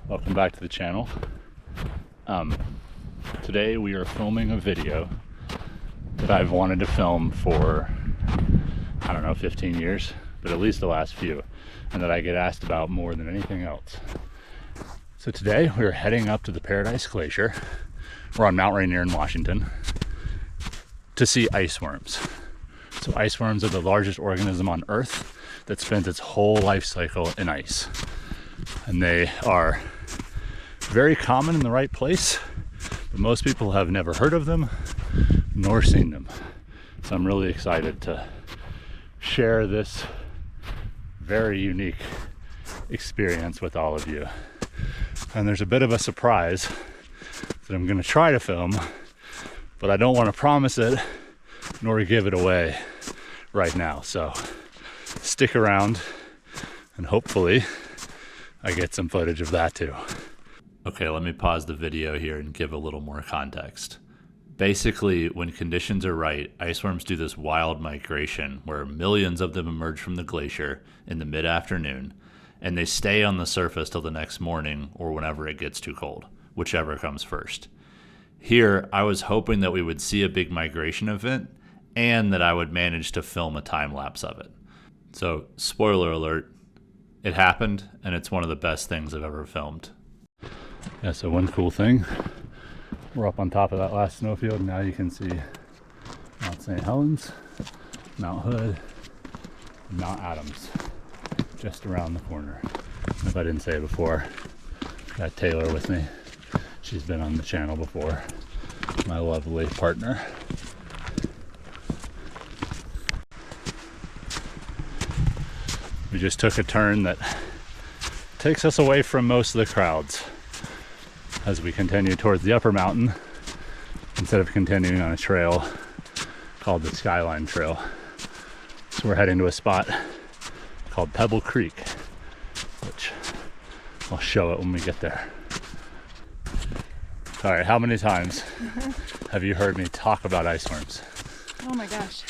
Welcome back to the channel. Today we are filming a video that I've wanted to film for, I don't know, 15 years, but at least the last few, and that I get asked about more than anything else. So today we're heading up to the Paradise Glacier. We're on Mount Rainier in Washington to see ice worms. So ice worms are the largest organism on Earth that spends its whole life cycle in ice. And they are very common in the right place, but most people have never heard of them nor seen them. So I'm really excited to share this very unique experience with all of you. And there's a bit of a surprise that I'm going to try to film, but I don't want to promise it nor give it away right now. So stick around and hopefully I get some footage of that too. Okay, let me pause the video here and give a little more context. Basically, when conditions are right, ice worms do this wild migration where millions of them emerge from the glacier in the mid-afternoon, and they stay on the surface till the next morning or whenever it gets too cold, whichever comes first. Here, I was hoping that we would see a big migration event and that I would manage to film a time lapse of it. So, spoiler alert, it happened, and it's one of the best things I've ever filmed. Yeah, so one cool thing, we're up on top of that last snowfield. Now you can see Mount St. Helens, Mount Hood, and Mount Adams, just around the corner. If I didn't say it before, got Taylor with me. She's been on the channel before, my lovely partner. We just took a turn that takes us away from most of the crowds as we continue towards the upper mountain instead of continuing on a trail called the Skyline Trail. So we're heading to a spot called Pebble Creek, which I'll show it when we get there. All right, how many times have you heard me talk about ice worms? Oh my gosh,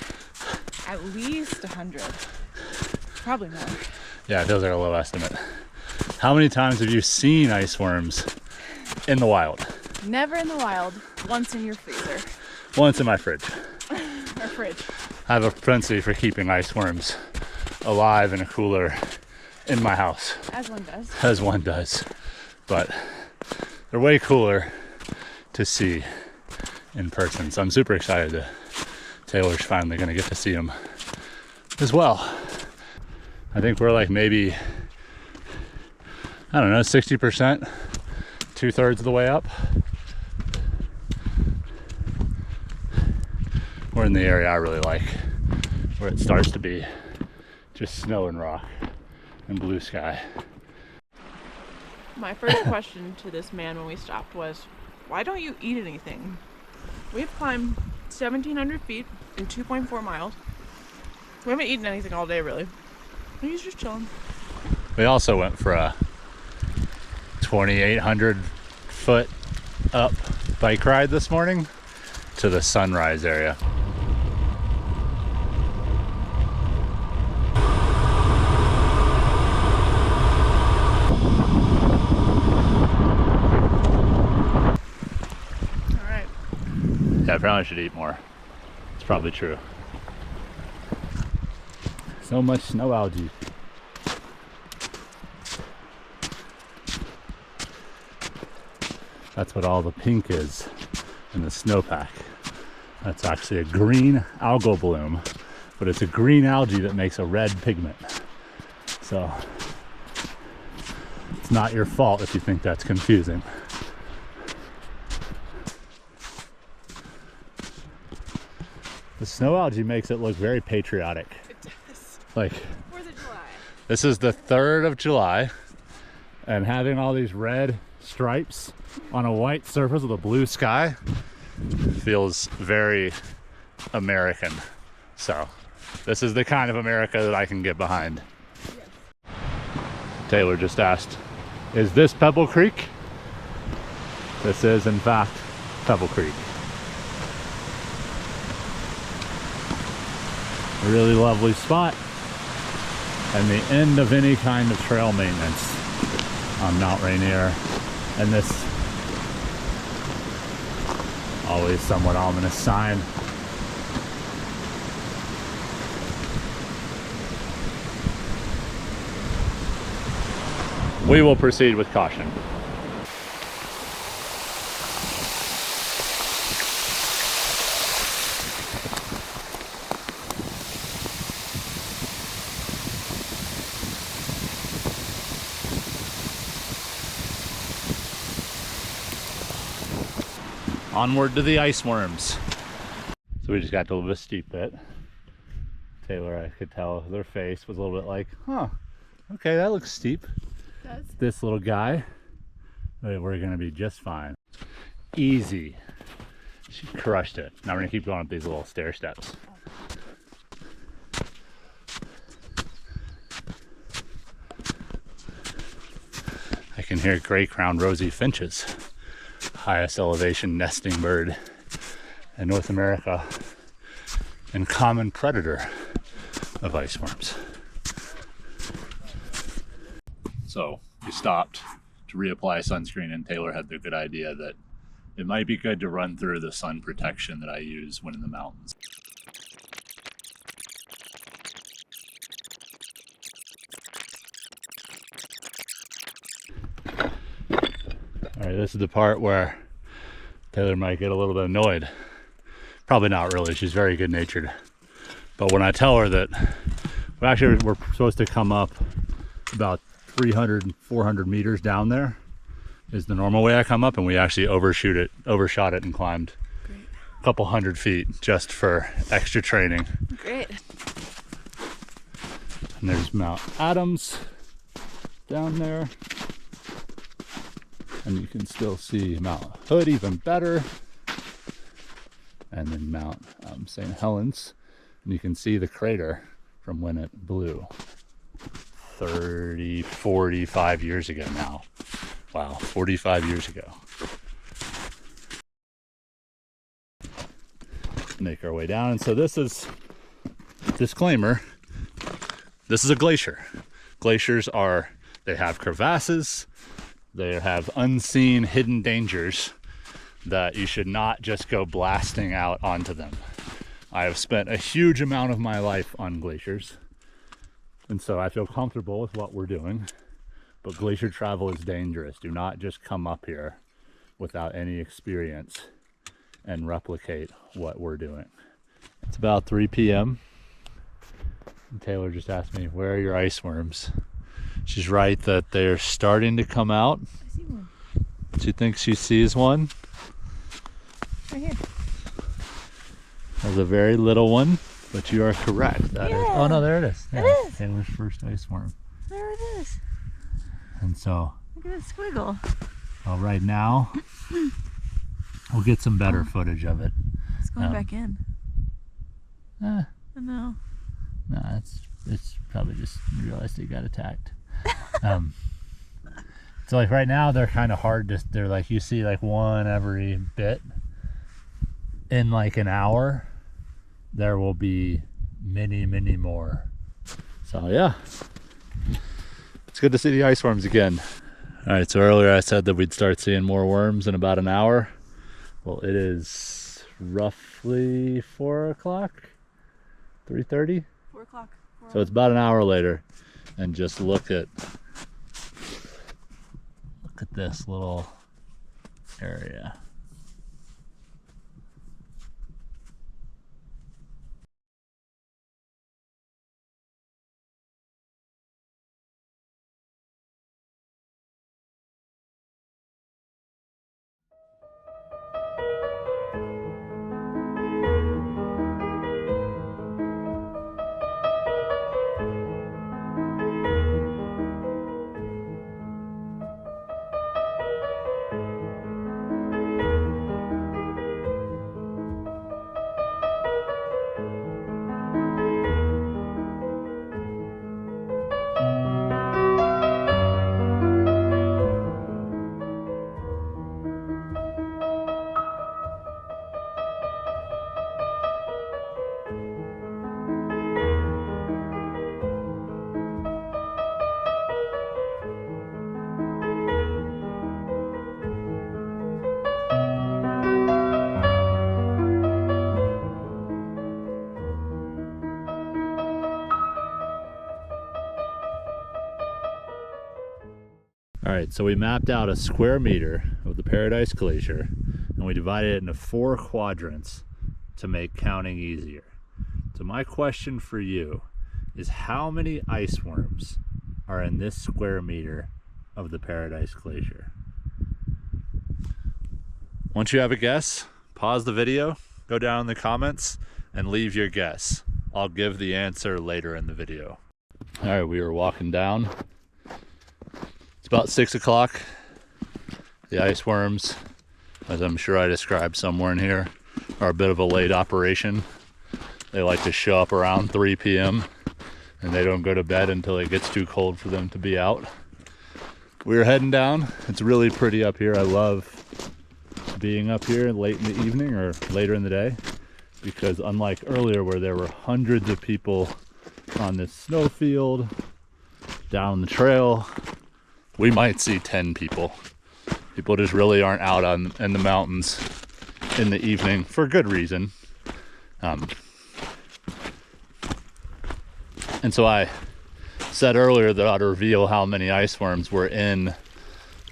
at least 100, probably more. Yeah, those are a low estimate. How many times have you seen ice worms in the wild? Never in the wild, once in your freezer. Once in my fridge. Or fridge. I have a propensity for keeping ice worms alive in a cooler in my house. As one does. As one does. But they're way cooler to see in person. So I'm super excited that Taylor's finally going to get to see them as well. I think we're like maybe, I don't know, 60%, 2/3 of the way up. We're in the area I really like, where it starts to be just snow and rock and blue sky. My first question to this man when we stopped was, why don't you eat anything? We've climbed 1,700 feet in 2.4 miles. We haven't eaten anything all day, really. He's just chilling. We also went for a 2,800 foot up bike ride this morning to the sunrise area. All right. Yeah, I probably should eat more. It's probably true. So much snow algae. That's what all the pink is in the snowpack. That's actually a green algal bloom, but it's a green algae that makes a red pigment. So it's not your fault if you think that's confusing. The snow algae makes it look very patriotic. It does. Like, 4th of July. this is the 3rd of July, and having all these red stripes on a white surface with a blue sky feels very American. So this is the kind of America that I can get behind. Yes. Taylor just asked, is this Pebble Creek? This is in fact Pebble Creek. A really lovely spot and the end of any kind of trail maintenance. on Mount Rainier, and this always somewhat ominous sign. We will proceed with caution. Onward to the ice worms. So we just got to a little bit steep bit. Taylor, I could tell their face was a little bit like, huh, okay, that looks steep. This little guy, we're gonna be just fine. Easy. She crushed it. Now we're gonna keep going up these little stair steps. I can hear gray-crowned rosy finches, highest elevation nesting bird in North America and common predator of ice worms. So we stopped to reapply sunscreen, and Taylor had the good idea that it might be good to run through the sun protection that I use when in the mountains. All right, this is the part where Taylor might get a little bit annoyed. Probably not really, she's very good natured. But when I tell her that we're supposed to come up about 300 and 400 meters down there is the normal way I come up, and we actually overshot it and climbed a couple hundred feet just for extra training. Great. And there's Mount Adams down there. And you can still see Mount Hood even better. And then Mount St. Helens. And you can see the crater from when it blew 30, 45 years ago now. Wow, 45 years ago. Make our way down. And so this is, disclaimer, this is a glacier. Glaciers they have crevasses, they have unseen hidden dangers that you should not just go blasting out onto them. I have spent a huge amount of my life on glaciers, and so I feel comfortable with what we're doing. But glacier travel is dangerous. Do not just come up here without any experience and replicate what we're doing. It's about 3 p.m. and Taylor just asked me, where are your ice worms? She's right that they're starting to come out. I see one. She thinks she sees one. Right here. There's a very little one, but you are correct. That is. Oh no, there it is. Yeah, it is. Taylor's first ice worm. There it is. And so, Look at this squiggle. well, right now, we'll get some better footage of it. It's going back in. Eh, I know. nah, it's probably just realized it got attacked. So like right now, they're kind of hard to, they're like, you see like one every bit. In like an hour, there will be many, many more. So yeah, it's good to see the ice worms again. All right, so earlier I said that we'd start seeing more worms in about an hour. Well, it is roughly 4 o'clock, 3:30. 4 o'clock. So it's about an hour later, and just look at this little area. All right, so we mapped out a square meter of the Paradise Glacier and we divided it into 4 quadrants to make counting easier. So my question for you is, how many ice worms are in this square meter of the Paradise Glacier? Once you have a guess, pause the video, go down in the comments and leave your guess. I'll give the answer later in the video. All right, we were walking down. It's about 6 o'clock. The ice worms, as I'm sure I described somewhere in here, are a bit of a late operation. They like to show up around 3 p.m. and they don't go to bed until it gets too cold for them to be out. We're heading down. It's really pretty up here. I love being up here late in the evening or later in the day, because unlike earlier where there were hundreds of people on this snowfield down the trail, we might see 10 people. People just really aren't out in the mountains in the evening for good reason. And so I said earlier that I'd reveal how many ice worms were in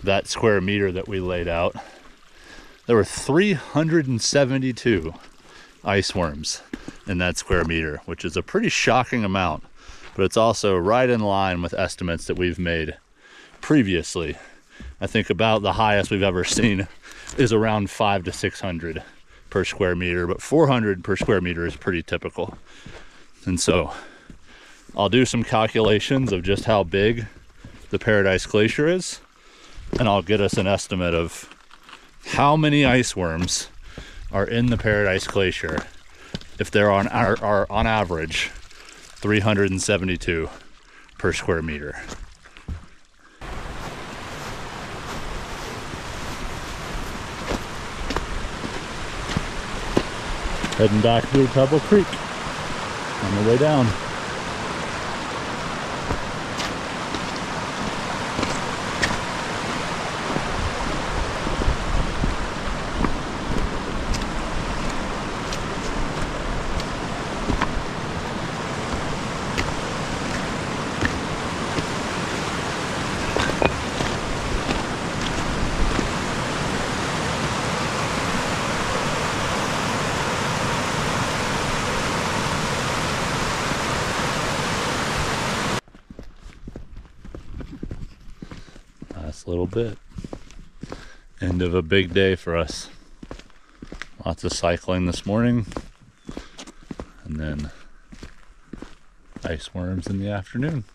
that square meter that we laid out. There were 372 ice worms in that square meter, which is a pretty shocking amount, but it's also right in line with estimates that we've made previously. I think about the highest we've ever seen is around 500 to 600 per square meter, but 400 per square meter is pretty typical. And so I'll do some calculations of just how big the Paradise Glacier is, and I'll get us an estimate of how many ice worms are in the Paradise Glacier if there are on average 372 per square meter. Heading back through Pebble Creek on the way down. Last little bit. End of a big day for us. Lots of cycling this morning, and then ice worms in the afternoon.